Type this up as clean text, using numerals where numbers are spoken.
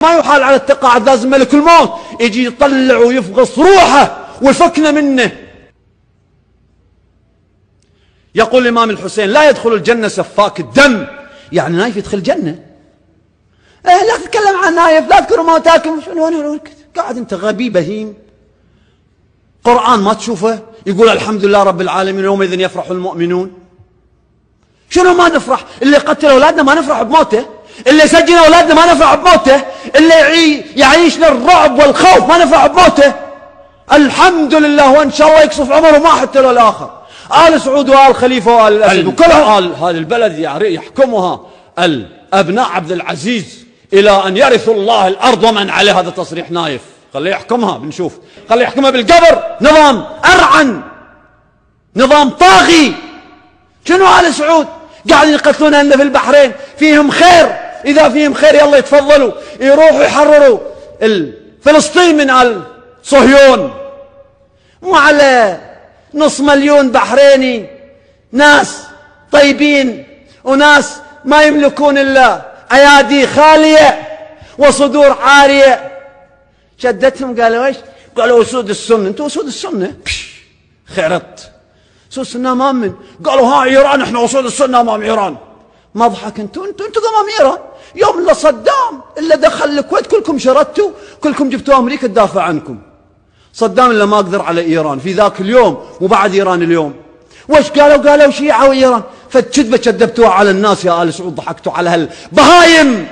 ما يحال على التقاعد، لازم ملك الموت يجي يطلع ويفغص روحه ويفكنا منه. يقول الإمام الحسين: لا يدخل الجنة سفاك الدم. يعني نايف يدخل الجنة؟ لا تتكلم عن نايف، لا تذكروا موتاكم. قاعد انت غبي بهيم. قرآن ما تشوفه يقول الحمد لله رب العالمين يومئذ يفرح المؤمنون. شنو ما نفرح؟ اللي قتل اولادنا ما نفرح بموته، اللي سجن اولادنا ما نفرح بموته، اللي يعيشنا الرعب والخوف ما نفرح بموته. الحمد لله، وان شاء الله يقصف عمره ما حتى له الاخر. آل سعود وآل خليفة وآل الأسد وكلها آل هذه البلد يحكمها الأبناء عبد العزيز إلى أن يرثوا الله الأرض ومن عليه. هذا تصريح نايف، خليه يحكمها بنشوف، خليه يحكمها بالقبر. نظام أرعن، نظام طاغي. شنو آل سعود؟ قاعدين يقتلون أن في البحرين فيهم خير، إذا فيهم خير يلا يتفضلوا يروحوا يحرروا فلسطين من آل صهيون. مو على نص مليون بحريني ناس طيبين وناس ما يملكون إلا أيادي خالية وصدور عارية. شدتهم قالوا ايش؟ قالوا أسود السنة. انتوا أسود السنة؟ خيرت أسود السنة أمام من؟ قالوا ها إيران، احنا أسود السنة أمام إيران. ما ضحك انتوا أمام إيران. يوم إلا صدام إلا دخل الكويت كلكم شردتوا، كلكم جبتوا أمريكا تدافع عنكم. صدام إلا ما قدر على إيران في ذاك اليوم وبعد إيران اليوم. وش قالوا؟ قالوا شيعة وإيران. فكذبة كذبتوها على الناس يا آل سعود، ضحكتوا على هالبهايم.